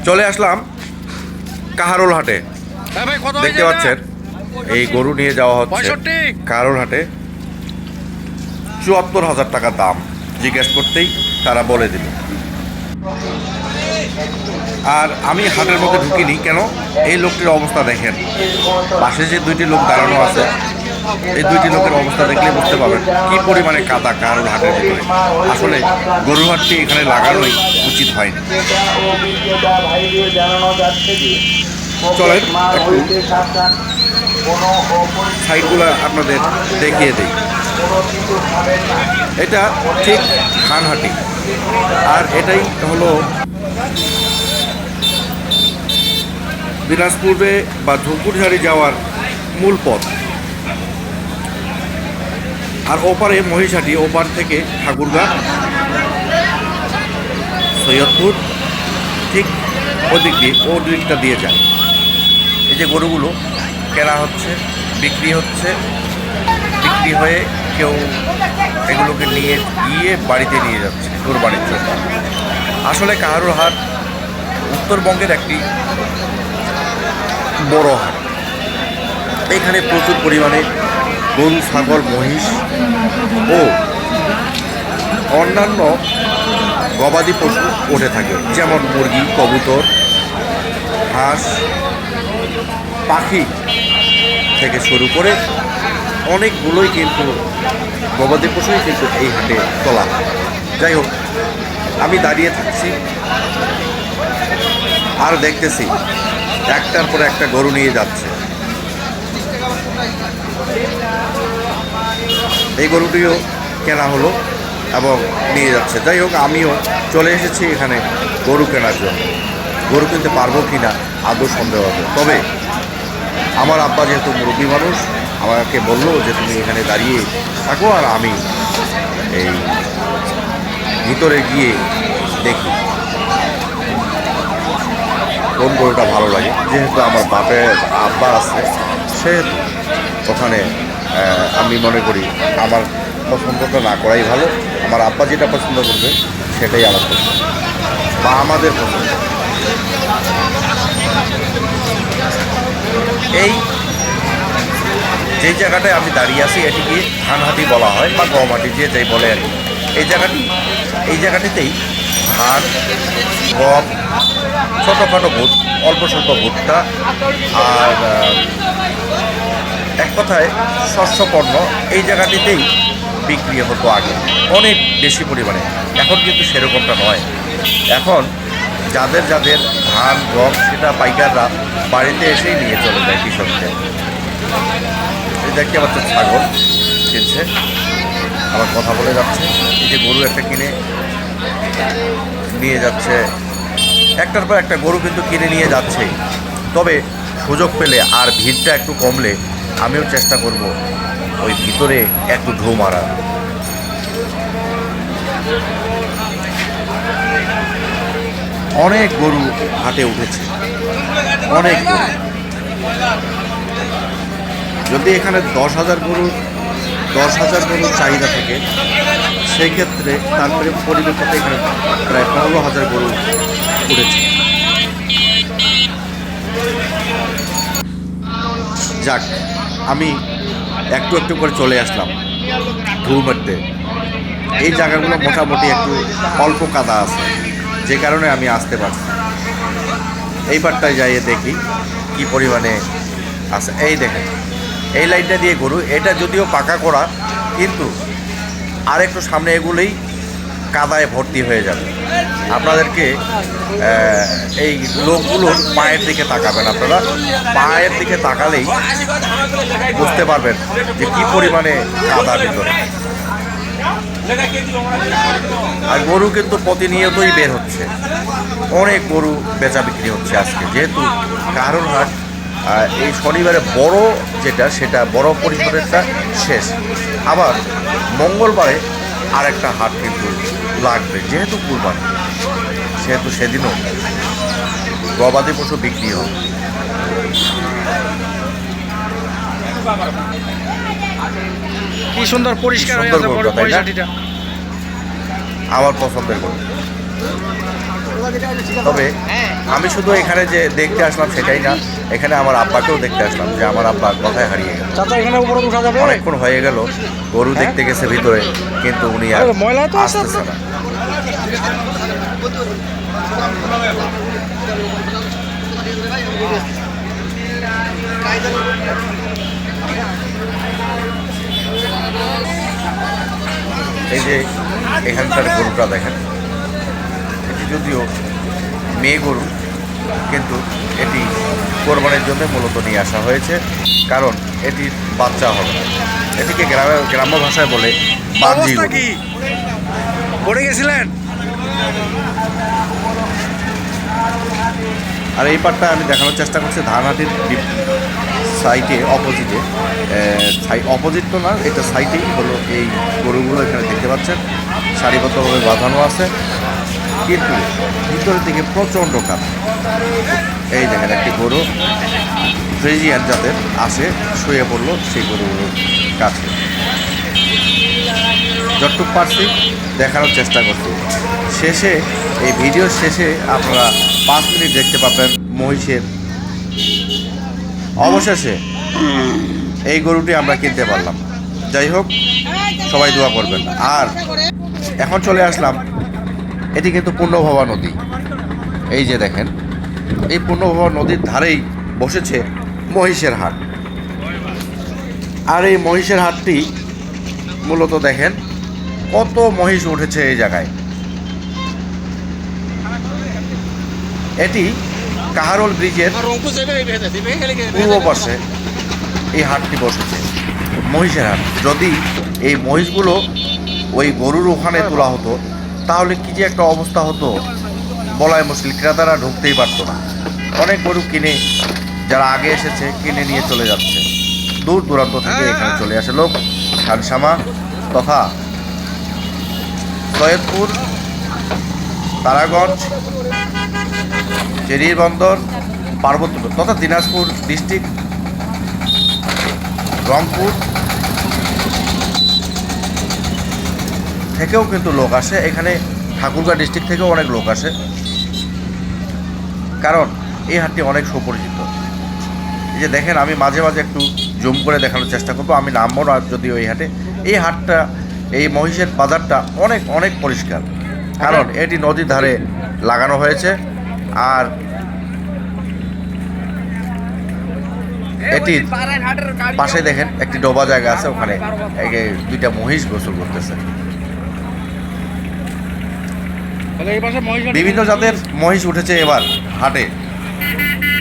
চলে আসলাম কাহারোল হাটে। দেখতে পাচ্ছেন এই গরু নিয়ে যাওয়া হচ্ছে কাহারোল হাটে। ৭৪,০০০ টাকা দাম। জিজ্ঞেস করতেই তারা বলে দিল। আর আমি হাটের মধ্যে ঢুকিনি কেন, এই লোকটির অবস্থা দেখেন। পাশে যে দুইটি লোক দাঁড়ানো আছে, এই দুইটি লোকের অবস্থা দেখলে বুঝতে পারবেন কি পরিমাণে কাদা কাহারোল হাটের ভিতরে। আসলে গরুর হাটটি এখানে লাগানোই উচিত হয়নি। চলেন একটু সাইডগুলো আপনাদের দেখিয়ে দিই। এটা ঠিক খানহাটি, আর এটাই হলো দিনাজপুরে বা ধুপুরঝাড়ি যাওয়ার মূল পথ। আর ওপারে মহিষাটি, ওপার থেকে ঠাকুরগাঁ, সৈয়দপুর, ঠিক ওদিকটা দিয়ে যায়। এই যে গরুগুলো কেনা হচ্ছে, বিক্রি হচ্ছে, বিক্রি হয়ে কেউ এগুলোকে নিয়ে গিয়ে বাড়িতে নিয়ে যাচ্ছে কোরবানির জন্য। আসলে কাহারোল হাট উত্তরবঙ্গের একটি বড় হাট। এখানে প্রচুর পরিমাণে গরু, ছাগল, মহিষ ও অন্যান্য গবাদি পশু উঠে থাকে, যেমন মুরগি, কবুতর, হাঁস, পাখি থেকে শুরু করে অনেকগুলোই কিন্তু গবাদি পশুই কিন্তু এই হাটে তোলা হয়। যাই হোক, আমি দাঁড়িয়ে থাকছি আর দেখতেছি একটার পর একটা গরু নিয়ে যাচ্ছে। এই গরুটিও কেনা হলো এবং নিয়ে যাচ্ছে। যাই হোক, আমিও চলে এসেছি এখানে গরু কেনার জন্য। গরু কিনতে পারবো কি না আদৌ সন্দেহ হবে। তবে আমার আব্বা যেহেতু মুরব্বী মানুষ, আমাকে বললো যে তুমি এখানে দাঁড়িয়ে থাকো আর আমি এই ভিতরে গিয়ে দেখি কোন গরুটা ভালো লাগে। যেহেতু আমার বাপের আব্বা আছে, সেহেতু ওখানে আমি মনে করি আমার পছন্দটা না করাই ভালো। আমার আব্বা যেটা পছন্দ করবে সেটাই আমার পছন্দ বা আমাদের পছন্দ। এই যেই জায়গাটায় আমি দাঁড়িয়ে আছি এটিকে ধানহাটি বলা হয় বা গমহাটি, যে যাই বলে আর কি। এই জায়গাটিতেই ধান, গম, ছোটোখাটো অল্প স্বল্প ভুট্টা আর এক কথায় শস্য পণ্য এই জায়গাটিতেই বিক্রি হতো আগে অনেক বেশি পরিমাণে। এখন কিন্তু সেরকমটা নয়। এখন যাদের ধান, গম সেটা পাইকাররা বাড়িতে এসেই নিয়ে চলে যায় কৃষকদের। এই দেখতে পাচ্ছেন ছাগল কিনছে, আবার কথা বলে যাচ্ছে। এই যে গরু একটা কিনে নিয়ে যাচ্ছে, একটার পর একটা গরু কিন্তু কিনে নিয়ে যাচ্ছেই। তবে সুযোগ পেলে আর ভিড়টা একটু কমলে আমিও চেষ্টা করব ওই ভিতরে একটু ঢু মারার। অনেক গরু হাটে উঠেছে, অনেক গরু। যদি এখানে 10,000 গরুর চাহিদা থাকে, সেই ক্ষেত্রে তারপরে পরিবর্তে এখানে প্রায় 15,000 গরু উঠেছে। যাক, আমি একটু একটু করে চলে আসলাম ঢু মারতে। এই জায়গাগুলো মোটামুটি একটু অল্প কাদা আছে, যে কারণে আমি আসতে পারছি। এইবারটায় যাইয়ে দেখি কি পরিমাণে আছে। এই দেখেন, এই লাইনটা দিয়ে গরু, এটা যদিও পাকা করা, কিন্তু আর একটু সামনে এগুলোই কাদায় ভর্তি হয়ে যাবে। আপনাদেরকে এই লোকগুলোর পায়ের দিকে তাকাবেন। আপনারা পায়ের দিকে তাকালেই বুঝতে পারবেন যে কী পরিমাণে কাদা ভিতরে। আর গরু কিন্তু প্রতিনিয়তই বের হচ্ছে, অনেক গরু বেচা বিক্রি হচ্ছে আজকে। যেহেতু কাহারোল হাট এই শনিবারে বড় সেটা বড় পরিসরেরটা শেষ। আবার মঙ্গলবারে আরেকটা হাট কিন্তু লাগবে, যেহেতু কুরবানি, সেহেতু সেদিনও গবাদি পশু বিক্রি হবে। কি সুন্দর পরিষ্কার হয়ে আছে বড় পরিষ্কারটা, আমার পছন্দের গরু। তবে আমি শুধু এখানে যে দেখতে আসলাম সেটাই না, এখানে আমার আব্বাকেও দেখতে আসলাম যে আমার আব্বা কোথায় হারিয়ে গেল। চাচা এখানে উপরে উঠা যাবে? অনেকক্ষণ হয়ে গেল গরু দেখতে গেছে ভিতরে, কিন্তু উনি আর আরে, ময়লা তো আছে আসতেছে না। এই যে এখানকার গরুটা দেখেন, এটি যদিও মেয়ে গরু, কিন্তু এটি কোরবানির জন্য মূলত নিয়ে আসা হয়েছে, কারণ এটির বাচ্চা হবে। এটিকে গ্রাম্য ভাষায় বলে বাঞ্জি অবস্থা গরু। কি? পড়ে গেছিলেন? আর এই পাটটা আমি দেখানোর চেষ্টা করছি ধানহাটির সাইটে অপোজিটে, অপোজিট তো না, এটা সাইটেই হলো এই গরুগুলো এখানে দেখতে পাচ্ছেন সারিবদ্ধভাবে বাঁধানো আছে, কিন্তু ভিতরের দিকে প্রচণ্ড কাজ। এই দেখেন একটি গরু ফ্রিজিয়ান জাতের আসে, শুয়ে পড়লো সেই গরুগুলোর কাছে। যতটুক পারছি দেখানোর চেষ্টা করছি। শেষে এই ভিডিওর শেষে আপনারা 5 মিনিট দেখতে পাবেন মহিষের। অবশেষে এই গরুটি আমরা কিনতে পারলাম। যাই হোক, সবাই দোয়া করবেন। আর এখন চলে আসলাম, এটি কিন্তু পূর্ণভবা নদী। এই যে দেখেন, এই পূর্ণভবা নদীর ধারেই বসেছে মহিষের হাট। আর এই মহিষের হাটটি মূলত দেখেন কত মহিষ উঠেছে এই জায়গায়। এটি কাহারোল ব্রিজের পূর্ব পাশে এই হাটটি বসেছে, মহিষের হাট। যদি এই মহিষগুলো ওই গরুর ওখানে তোলা হতো তাহলে কি যে একটা অবস্থা হতো বলাই মুশকিল, ক্রেতারা ঢুকতেই পারতো না। অনেক গরু কিনে যারা আগে এসেছে কিনে নিয়ে চলে যাচ্ছে, দূর দূরান্ত থেকে এখানে চলে আসে লোক। খানসামা তথা সৈয়দপুর, তারাগঞ্জ, চেরির বন্দর, পার্বতীপুর তথা দিনাজপুর ডিস্ট্রিক্ট, রংপুর থেকেও কিন্তু লোক আসে এখানে। ঠাকুরগাঁ ডিস্ট্রিক্ট থেকেও অনেক লোক আসে, কারণ এই হাটটি অনেক সুপরিচিত। এই যে দেখেন, আমি মাঝে মাঝে একটু জুম করে দেখানোর চেষ্টা করবো। আমি নামবো না যদিও এই হাটে। এই হাটটা, এই মহিষের বাজারটা অনেক অনেক পরিষ্কার, কারণ এটি নদীর ধারে লাগানো হয়েছে। আর এটির পাশে দেখেন একটি ডোবা জায়গা আছে, ওখানে দুইটা মহিষ গোসল করতেছে। বিভিন্ন জাতের মহিষ উঠেছে এবার হাটে।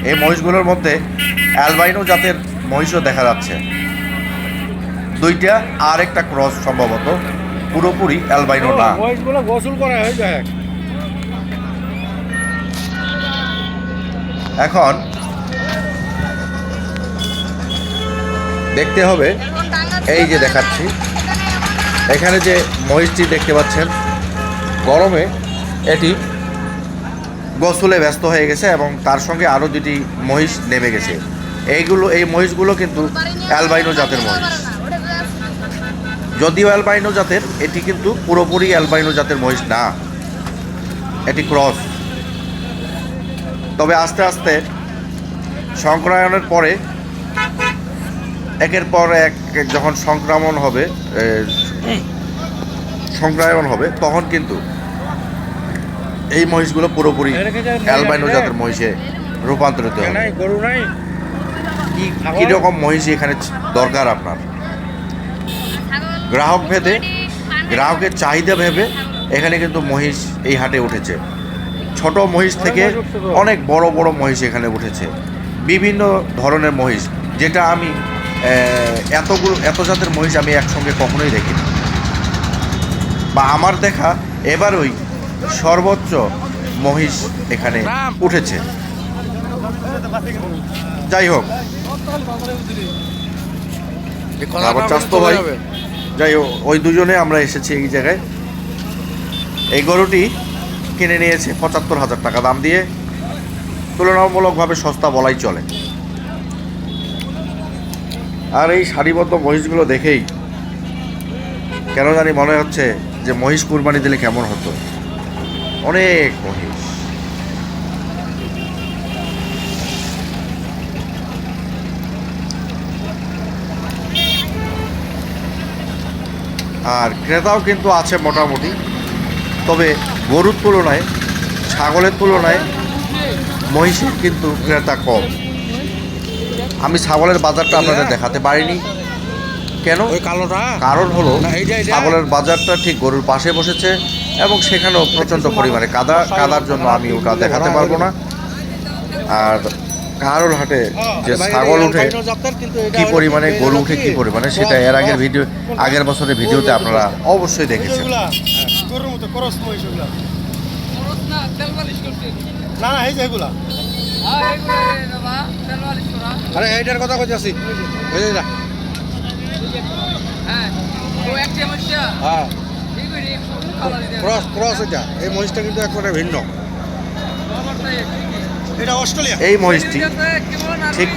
এই মহিষগুলোর মধ্যে অ্যালবাইনো জাতের মহিষও দেখা যাচ্ছে, দুইটা, আর একটা ক্রস সম্ভবত, পুরোপুরি অ্যালবাইনো না। গোসল করা হয় দেখ। এখন দেখতে হবে, এই যে দেখাচ্ছি এখানে যে মহিষটি দেখতে পাচ্ছেন, গরমে এটি গোসলে ব্যস্ত হয়ে গেছে এবং তার সঙ্গে আরও দুটি মহিষ নেমে গেছে। এই মহিষগুলো কিন্তু অ্যালবাইনো জাতের মহিষ। যদিও অ্যালবাইনো জাতের, এটি কিন্তু পুরোপুরি অ্যালবাইনো জাতের মহিষ না, এটি ক্রস। তবে আস্তে আস্তে সংক্রায়নের পরে একের পর এক যখন সংক্রায়ন হবে তখন কিন্তু এই মহিষগুলো পুরোপুরি অ্যালবাইনো জাতের মহিষে রূপান্তরিত হবে। কীরকম মহিষ এখানে দরকার আপনার, গ্রাহক ভেদে, গ্রাহকের চাহিদা ভেবে এখানে কিন্তু মহিষ এই হাটে উঠেছে। ছোট মহিষ থেকে অনেক বড় বড় মহিষ এখানে উঠেছে, বিভিন্ন ধরনের মহিষ, যেটা আমি এত জাতের মহিষ আমি একসঙ্গে কখনোই দেখিনি, বা আমার দেখা এবারই সর্বোচ্চ মহিষ এখানে উঠেছে। যাই হোক, আবার চাস্তো ভাই, যাই হোক, ওই দুজনে আমরা এসেছি এই জায়গায়। এই গরুটি কিনে নিয়েছে ৭৫,০০০ টাকা দাম দিয়ে, তুলনামূলকভাবে সস্তা বলাই চলে। আর এই সারিবদ্ধ মহিষগুলো দেখেই কেন জানি মনে হচ্ছে যে মহিষ কুরবানি দিলে কেমন হতো। অনেক মহিষ, আর ক্রেতাও কিন্তু আছে মোটামুটি, তবে গরুর তুলনায় ছাগলের তুলনায় মহিষের কিন্তু ক্রেতা কম। আমি ছাগলের বাজারটা আপনাদের দেখাতে পারিনি, কেন? ওই কালোটা কারণ হলো না, এইটা। ছাগলের বাজারটা ঠিক গরুর পাশে বসেছে এবং সেখানেও প্রচণ্ড পরিমাণে কাদার জন্য আমি ওটা দেখাতে পারবো না। আর কারোর হাটে যে ছাগল উঠে কি পরিমাণে, গরু উঠে কি পরিমাণে, সেটা এর আগের বছরের ভিডিওতে আপনারা অবশ্যই দেখেছেন। গরুর মতো করস মহিষ ওগুলা। না না এই যে এগুলা আরে এইটার কথা কইতাছি, এই যে হ্যাঁ ক্রস এটা, এই মহিষটা কিন্তু একবারে ভিন্ন। এটা অস্ট্রেলিয়া। এই মহিষটি ঠিক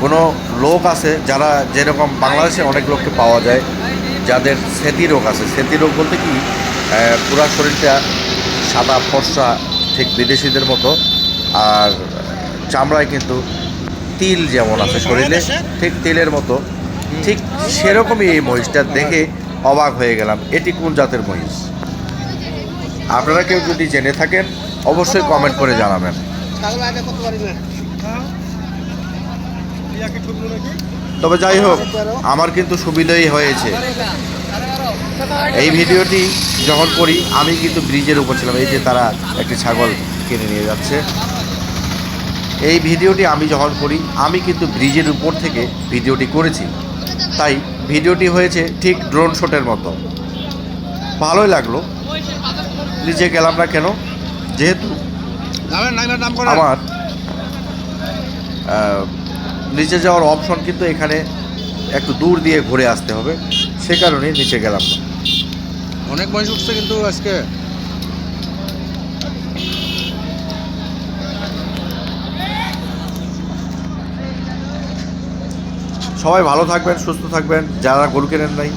কোনো লোক আছে যারা, যেরকম বাংলাদেশে অনেক লোককে পাওয়া যায় যাদের স্মৃতি রোগ আছে। স্মৃতি রোগ বলতে কি, পুরা শরীরটা সাদা ফর্সা, ঠিক বিদেশিদের মতো, আর চামড়ায় কিন্তু তিল যেমন আছে শরীরে, ঠিক তিলের মতো, ঠিক সেরকমই এই মহিষটা। দেখে অবাক হয়ে গেলাম, এটি কোন জাতের মহিষ? আপনারা কেউ যদি জেনে থাকেন অবশ্যই কমেন্ট করে জানাবেন। ইয়াকে ঠুকলো নাকি? তবে যাই হোক, আমার কিন্তু সুবিধাই হয়েছে। এই ভিডিওটি যখন করি আমি কিন্তু ব্রিজের উপর ছিলাম। এই যে তারা একটি ছাগল কিনে নিয়ে যাচ্ছে, এই ভিডিওটি আমি যখন করি আমি কিন্তু ব্রিজের উপর থেকে ভিডিওটি করেছি, তাই ভিডিওটি হয়েছে ঠিক ড্রোন শটের মতো। ভালোই লাগলো। নিচে গেলাম না কেন, যেহেতু আমার নিচে যাওয়ার অপশন কিন্তু এখানে একটু দূর দিয়ে ঘুরে আসতে হবে, সে কারণে নিচে গেলাম না। অনেক মহিষ উঠছে কিন্তু আজকে। সবাই ভালো থাকবেন, সুস্থ থাকবেন। যারা গরু কেনেন নাই